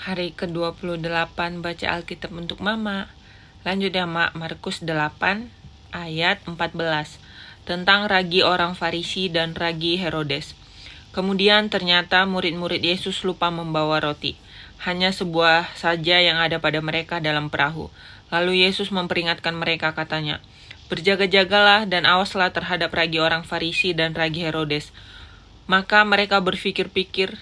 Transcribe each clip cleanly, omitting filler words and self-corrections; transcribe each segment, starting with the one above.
Hari ke-28 baca Alkitab untuk Mama. Lanjut ya Mak, Markus 8 ayat 14 tentang ragi orang Farisi dan ragi Herodes. Kemudian ternyata murid-murid Yesus lupa membawa roti. Hanya sebuah saja yang ada pada mereka dalam perahu. Lalu Yesus memperingatkan mereka, katanya, "Berjaga-jagalah dan awaslah terhadap ragi orang Farisi dan ragi Herodes." Maka mereka berpikir-pikir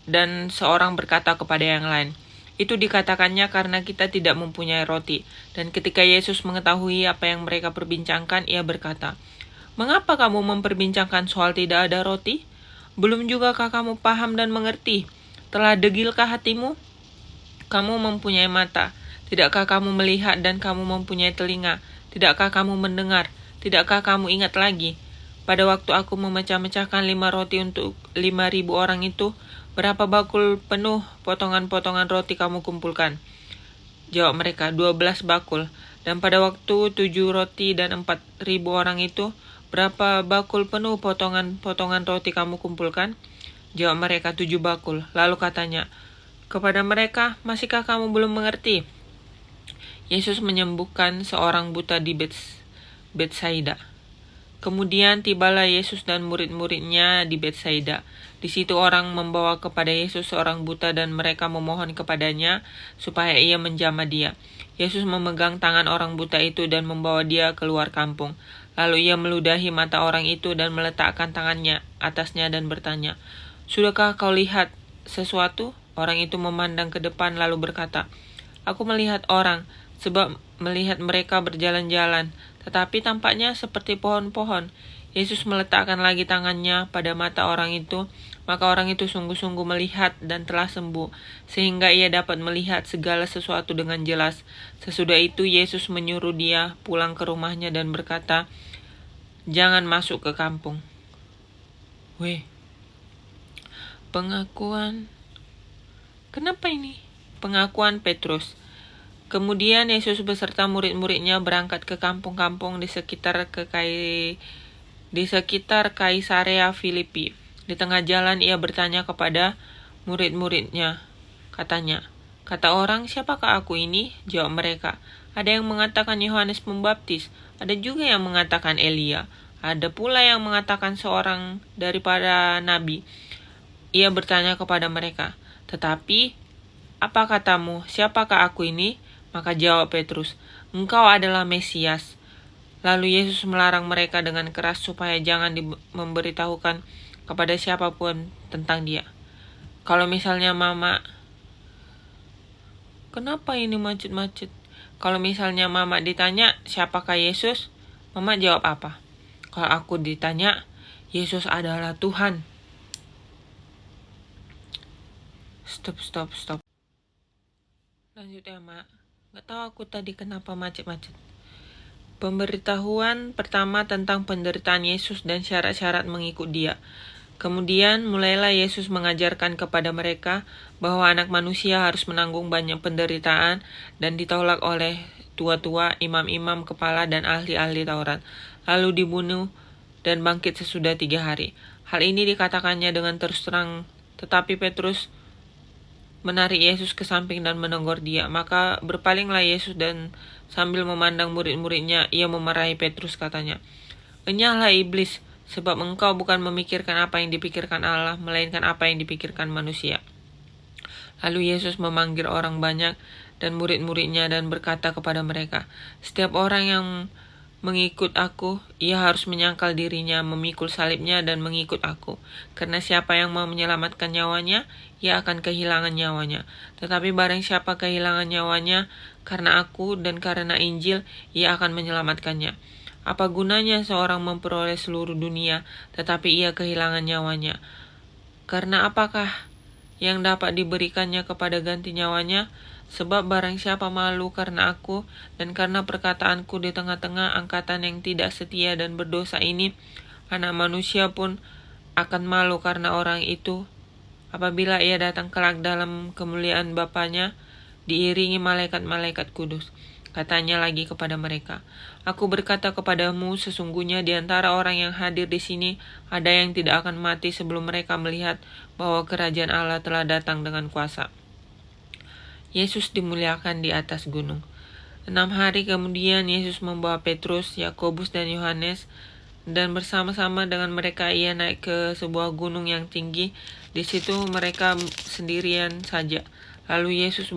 dan seorang berkata kepada yang lain, "Itu dikatakannya karena kita tidak mempunyai roti." Dan ketika Yesus mengetahui apa yang mereka perbincangkan, ia berkata, "Mengapa kamu memperbincangkan soal tidak ada roti? Belum jugakah kamu paham dan mengerti? Telah degilkah hatimu? Kamu mempunyai mata. Tidakkah kamu melihat dan kamu mempunyai telinga? Tidakkah kamu mendengar? Tidakkah kamu ingat lagi? Pada waktu aku memecah-mecahkan 5 roti untuk 5.000 orang itu, berapa bakul penuh potongan-potongan roti kamu kumpulkan?" Jawab mereka, 12 bakul. Dan pada waktu 7 roti dan 4.000 orang itu, berapa bakul penuh potongan-potongan roti kamu kumpulkan? Jawab mereka, 7 bakul. Lalu katanya kepada mereka, "Masihkah kamu belum mengerti?" Yesus menyembuhkan seorang buta di Betsaida. Kemudian tibalah Yesus dan murid-muridnya di Betsaida. Di situ orang membawa kepada Yesus seorang buta dan mereka memohon kepadanya supaya ia menjamah dia. Yesus memegang tangan orang buta itu dan membawa dia keluar kampung. Lalu ia meludahi mata orang itu dan meletakkan tangannya atasnya dan bertanya, "Sudahkah kau lihat sesuatu?" Orang itu memandang ke depan lalu berkata, "Aku melihat orang, sebab melihat mereka berjalan-jalan, tetapi tampaknya seperti pohon-pohon." Yesus meletakkan lagi tangannya pada mata orang itu, maka orang itu sungguh-sungguh melihat dan telah sembuh, sehingga ia dapat melihat segala sesuatu dengan jelas. Sesudah itu Yesus menyuruh dia pulang ke rumahnya dan berkata, "Jangan masuk ke kampung." Pengakuan. Kenapa ini? Pengakuan Petrus. Kemudian Yesus beserta murid-muridnya berangkat ke kampung-kampung di sekitar Kaisarea Filipi. Di tengah jalan ia bertanya kepada murid-muridnya. Katanya, "Kata orang, siapakah aku ini?" Jawab mereka, "Ada yang mengatakan Yohanes Pembaptis, ada juga yang mengatakan Elia, ada pula yang mengatakan seorang daripada nabi." Ia bertanya kepada mereka, "Tetapi apa katamu, siapakah aku ini?" Maka jawab Petrus, "Engkau adalah Mesias." Lalu Yesus melarang mereka dengan keras supaya jangan memberitahukan kepada siapapun tentang dia. Kalau misalnya Mama, kenapa ini macet-macet? Kalau misalnya Mama ditanya, "Siapakah Yesus?" Mama jawab apa? Kalau aku ditanya, "Yesus adalah Tuhan." Stop. Lanjut ya, Mak. Gak tahu aku tadi kenapa macet-macet. Pemberitahuan pertama tentang penderitaan Yesus dan syarat-syarat mengikut dia. Kemudian mulailah Yesus mengajarkan kepada mereka bahwa anak manusia harus menanggung banyak penderitaan dan ditolak oleh tua-tua, imam-imam kepala dan ahli-ahli Taurat, lalu dibunuh dan bangkit sesudah 3 hari. Hal ini dikatakannya dengan terus terang, tetapi Petrus menarik Yesus ke samping dan menegur dia. Maka berpalinglah Yesus dan sambil memandang murid-muridnya, ia memarahi Petrus, katanya, "Enyahlah iblis, sebab engkau bukan memikirkan apa yang dipikirkan Allah, melainkan apa yang dipikirkan manusia." Lalu Yesus memanggil orang banyak dan murid-muridnya dan berkata kepada mereka, "Setiap orang yang mengikut aku, ia harus menyangkal dirinya, memikul salibnya dan mengikut aku. Karena siapa yang mau menyelamatkan nyawanya, ia akan kehilangan nyawanya. Tetapi barang siapa kehilangan nyawanya karena aku dan karena Injil, ia akan menyelamatkannya. Apa gunanya seorang memperoleh seluruh dunia, tetapi ia kehilangan nyawanya? Karena apakah yang dapat diberikannya kepada ganti nyawanya? Sebab barang siapa malu karena aku dan karena perkataanku di tengah-tengah angkatan yang tidak setia dan berdosa ini, Anak Manusia pun akan malu karena orang itu apabila ia datang kelak dalam kemuliaan Bapanya diiringi malaikat-malaikat kudus. Katanya lagi kepada mereka, "Aku berkata kepadamu, sesungguhnya di antara orang yang hadir di sini ada yang tidak akan mati sebelum mereka melihat bahwa kerajaan Allah telah datang dengan kuasa." Yesus dimuliakan di atas gunung. 6 hari kemudian Yesus membawa Petrus, Yakobus, dan Yohanes, dan bersama-sama dengan mereka ia naik ke sebuah gunung yang tinggi. Di situ mereka sendirian saja. Lalu Yesus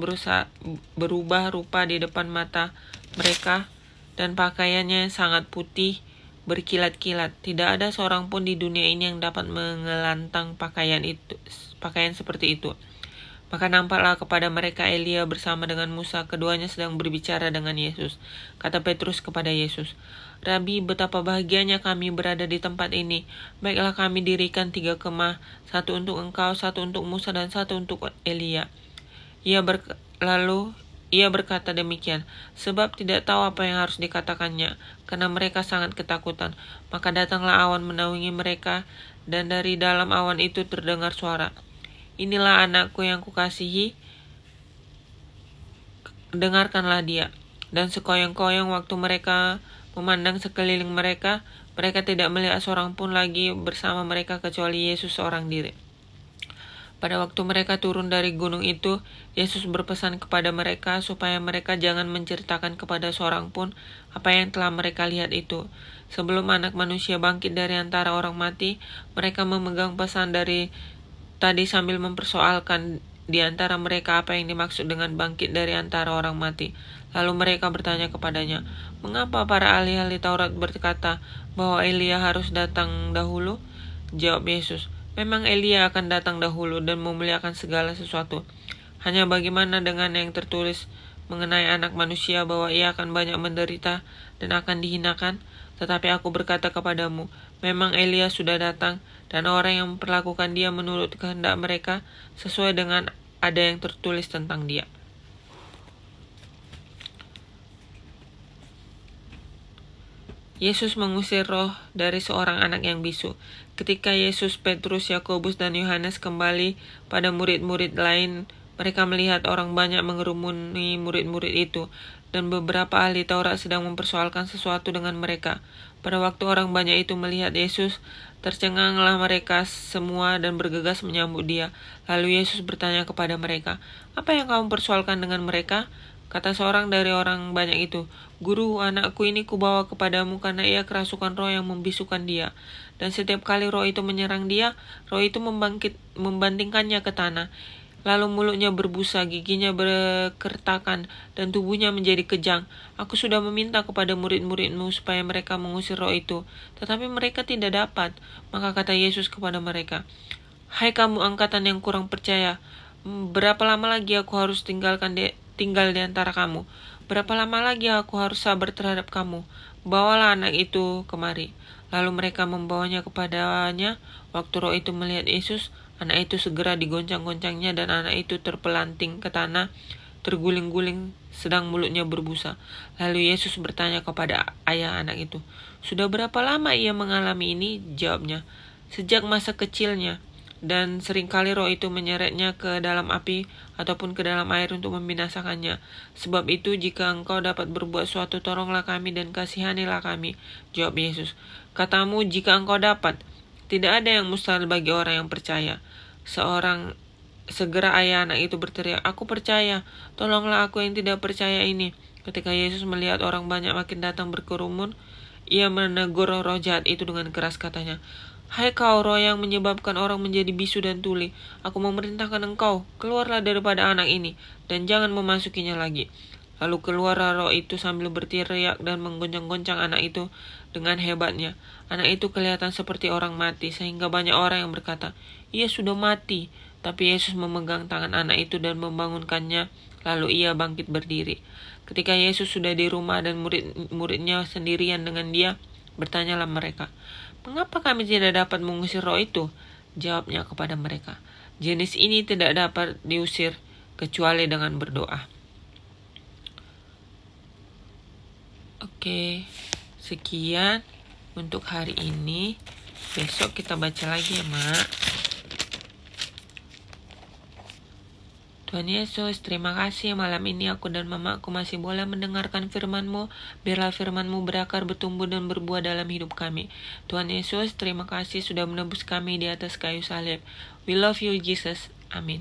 berubah rupa di depan mata mereka, dan pakaiannya sangat putih, berkilat-kilat. Tidak ada seorang pun di dunia ini yang dapat mengelantang pakaian seperti itu. Maka nampaklah kepada mereka Elia bersama dengan Musa, keduanya sedang berbicara dengan Yesus. Kata Petrus kepada Yesus, "Rabi, betapa bahagianya kami berada di tempat ini. Baiklah kami dirikan 3 kemah, satu untuk engkau, satu untuk Musa, dan satu untuk Elia." Lalu ia berkata demikian, sebab tidak tahu apa yang harus dikatakannya, karena mereka sangat ketakutan. Maka datanglah awan menaungi mereka, dan dari dalam awan itu terdengar suara, "Inilah anakku yang kukasihi, dengarkanlah dia." Dan sekoyong-koyong waktu mereka memandang sekeliling mereka, mereka tidak melihat seorang pun lagi bersama mereka kecuali Yesus seorang diri. Pada waktu mereka turun dari gunung itu, Yesus berpesan kepada mereka supaya mereka jangan menceritakan kepada seorang pun apa yang telah mereka lihat itu. Sebelum Anak Manusia bangkit dari antara orang mati, mereka memegang pesan dari tadi sambil mempersoalkan di antara mereka apa yang dimaksud dengan bangkit dari antara orang mati. Lalu mereka bertanya kepadanya, "Mengapa para ahli-ahli Taurat berkata bahwa Elia harus datang dahulu?" Jawab Yesus, "Memang Elia akan datang dahulu dan memuliakan segala sesuatu. Hanya bagaimana dengan yang tertulis mengenai Anak Manusia bahwa ia akan banyak menderita dan akan dihinakan? Tetapi aku berkata kepadamu, memang Elia sudah datang, dan orang yang memperlakukan dia menurut kehendak mereka sesuai dengan ada yang tertulis tentang dia." Yesus mengusir roh dari seorang anak yang bisu. Ketika Yesus, Petrus, Yakobus, dan Yohanes kembali pada murid-murid lain, mereka melihat orang banyak mengerumuni murid-murid itu, dan beberapa ahli Taurat sedang mempersoalkan sesuatu dengan mereka. Pada waktu orang banyak itu melihat Yesus, tercenganglah mereka semua dan bergegas menyambut dia. Lalu Yesus bertanya kepada mereka, "Apa yang kamu persoalkan dengan mereka?" Kata seorang dari orang banyak itu, "Guru, anakku ini kubawa kepadamu karena ia kerasukan roh yang membisukan dia. Dan setiap kali roh itu menyerang dia, roh itu membantingkannya ke tanah. Lalu mulutnya berbusa, giginya berkertakan, dan tubuhnya menjadi kejang. Aku sudah meminta kepada murid-muridmu supaya mereka mengusir roh itu, tetapi mereka tidak dapat." Maka kata Yesus kepada mereka, "Hai kamu angkatan yang kurang percaya, berapa lama lagi aku harus tinggal di antara kamu? Berapa lama lagi aku harus sabar terhadap kamu? Bawalah anak itu kemari." Lalu mereka membawanya kepadanya. Waktu roh itu melihat Yesus, anak itu segera digoncang-goncangnya, dan anak itu terpelanting ke tanah, terguling-guling, sedang mulutnya berbusa. Lalu Yesus bertanya kepada ayah anak itu, "Sudah berapa lama ia mengalami ini?" Jawabnya, "Sejak masa kecilnya. Dan seringkali roh itu menyeretnya ke dalam api ataupun ke dalam air untuk membinasakannya. Sebab itu jika engkau dapat berbuat suatu, tolonglah kami dan kasihanilah kami." Jawab Yesus, "Katamu jika engkau dapat. Tidak ada yang mustahil bagi orang yang percaya." Segera ayah anak itu berteriak, "Aku percaya, tolonglah aku yang tidak percaya ini." Ketika Yesus melihat orang banyak makin datang berkerumun, ia menegur roh jahat itu dengan keras, katanya, "Hai kau roh yang menyebabkan orang menjadi bisu dan tuli, aku memerintahkan engkau, keluarlah daripada anak ini, dan jangan memasukinya lagi." Lalu keluarlah roh itu sambil berteriak dan menggoncang-goncang anak itu dengan hebatnya. Anak itu kelihatan seperti orang mati, sehingga banyak orang yang berkata, "Ia sudah mati." Tapi Yesus memegang tangan anak itu dan membangunkannya, lalu ia bangkit berdiri. Ketika Yesus sudah di rumah dan murid-muridnya sendirian dengan dia, bertanyalah mereka, "Mengapa kami tidak dapat mengusir roh itu?" Jawabnya kepada mereka, "Jenis ini tidak dapat diusir kecuali dengan berdoa." Oke, sekian untuk hari ini. Besok kita baca lagi ya, Mak. Tuhan Yesus, terima kasih malam ini aku dan mamaku masih boleh mendengarkan firman-Mu. Biarlah firman-Mu berakar, bertumbuh, dan berbuah dalam hidup kami. Tuhan Yesus, terima kasih sudah menebus kami di atas kayu salib. We love you, Jesus. Amin.